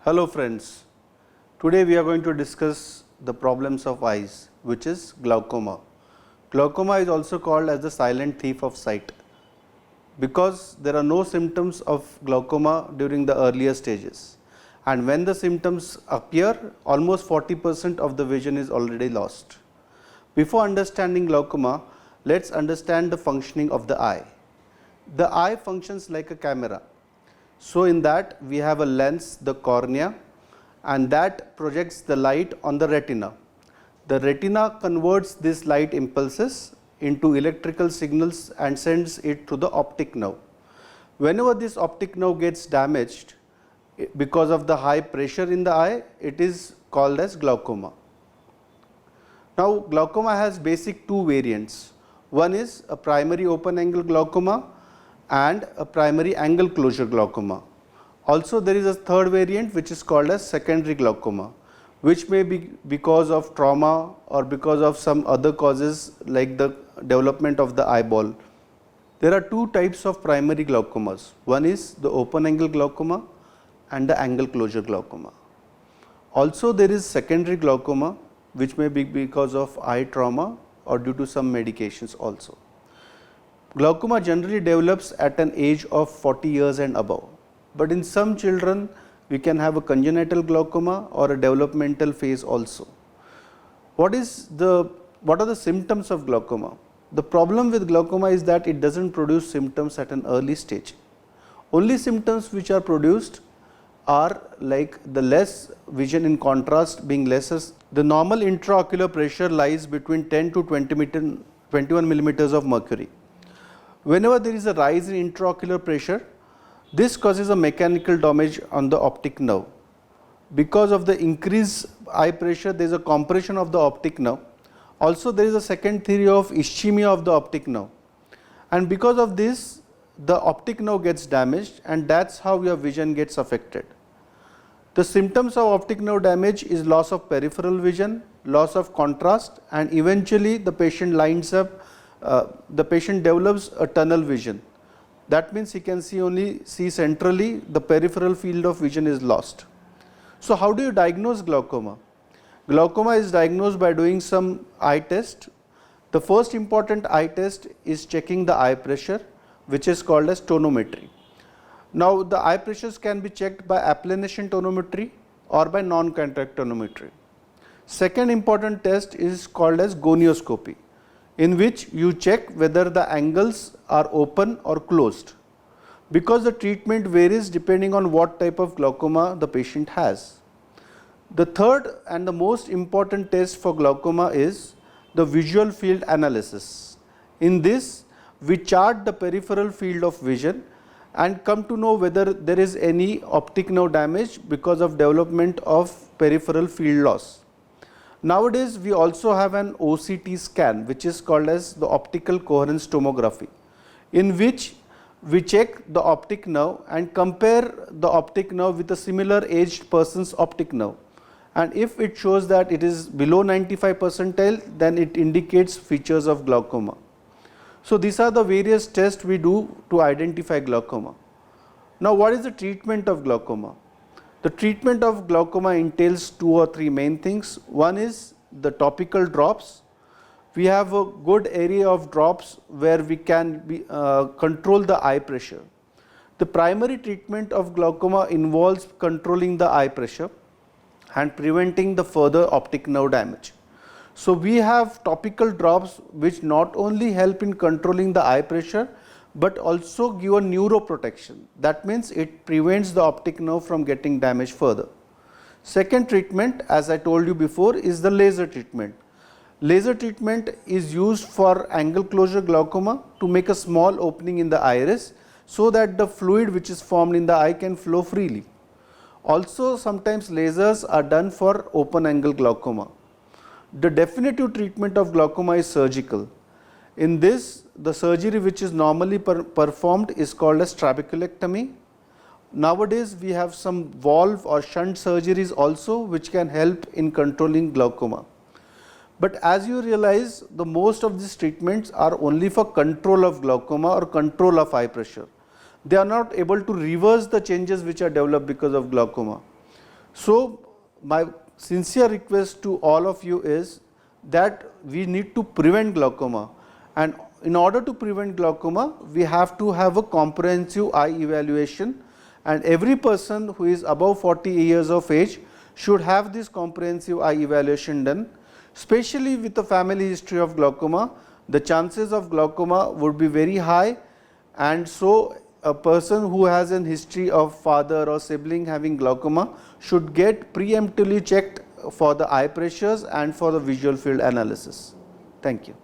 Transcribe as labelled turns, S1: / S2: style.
S1: Hello friends, today we are going to discuss the problems of eyes, which is glaucoma. Glaucoma is also called as the silent thief of sight because there are no symptoms of glaucoma during the earlier stages, and when the symptoms appear, almost 40% of the vision is already lost. Before understanding glaucoma, let's understand the functioning of the eye. The eye functions like a camera. So in that we have a lens, the cornea, and that projects the light on the retina. The retina converts these light impulses into electrical signals and sends it to the optic nerve. Whenever this optic nerve gets damaged because of the high pressure in the eye, it is called as glaucoma. Now glaucoma has basic two variants. One is a primary open angle glaucoma and a primary angle closure glaucoma. Also there is a third variant which is called as secondary glaucoma, which may be because of trauma or because of some other causes like the development of the eyeball. There are two types of primary glaucomas. One is the open angle glaucoma and the angle closure glaucoma. Also there is secondary glaucoma, which may be because of eye trauma or due to some medications also. Glaucoma generally develops at an age of 40 years and above, but in some children we can have a congenital glaucoma or a developmental phase also. What are the symptoms of glaucoma? The problem with glaucoma is that it doesn't produce symptoms at an early stage. Only symptoms which are produced are like the less vision in contrast being lesser. The normal intraocular pressure lies between 10 to 21 millimeters of mercury. Whenever there is a rise in intraocular pressure, this causes a mechanical damage on the optic nerve. Because of the increased eye pressure, there is a compression of the optic nerve. Also there is a second theory of ischemia of the optic nerve, and because of this the optic nerve gets damaged, and that's how your vision gets affected. The symptoms of optic nerve damage is loss of peripheral vision, loss of contrast, and eventually the patient develops a tunnel vision. That means he can only see centrally, the peripheral field of vision is lost. So how do you diagnose glaucoma? Glaucoma is diagnosed by doing some eye test. The first important eye test is checking the eye pressure, which is called as tonometry. Now the eye pressures can be checked by applanation tonometry or by non-contact tonometry. Second important test is called as gonioscopy, in which you check whether the angles are open or closed, because the treatment varies depending on what type of glaucoma the patient has. The third and the most important test for glaucoma is the visual field analysis. In this, we chart the peripheral field of vision and come to know whether there is any optic nerve damage because of development of peripheral field loss. Nowadays we also have an OCT scan, which is called as the optical coherence tomography, in which we check the optic nerve and compare the optic nerve with a similar aged person's optic nerve, and if it shows that it is below 95 percentile, then it indicates features of glaucoma. So these are the various tests we do to identify glaucoma. Now what is the treatment of glaucoma? The treatment of glaucoma entails two or three main things. One is the topical drops. We have a good area of drops where we can control the eye pressure. The primary treatment of glaucoma involves controlling the eye pressure and preventing the further optic nerve damage. So we have topical drops which not only help in controlling the eye pressure, but also give a neuroprotection. That means it prevents the optic nerve from getting damaged further. Second treatment, as I told you before, is the laser treatment. Laser treatment is used for angle closure glaucoma to make a small opening in the iris so that the fluid which is formed in the eye can flow freely. Also sometimes lasers are done for open angle glaucoma. The definitive treatment of glaucoma is surgical. In this, the surgery which is normally performed is called as trabeculectomy. Nowadays we have some valve or shunt surgeries also which can help in controlling glaucoma. But as you realize, the most of these treatments are only for control of glaucoma or control of eye pressure. They are not able to reverse the changes which are developed because of glaucoma. So my sincere request to all of you is that we need to prevent glaucoma, and in order to prevent glaucoma we have to have a comprehensive eye evaluation, and every person who is above 40 years of age should have this comprehensive eye evaluation done. Especially with a family history of glaucoma, the chances of glaucoma would be very high, and so a person who has an history of father or sibling having glaucoma should get preemptively checked for the eye pressures and for the visual field analysis. Thank you.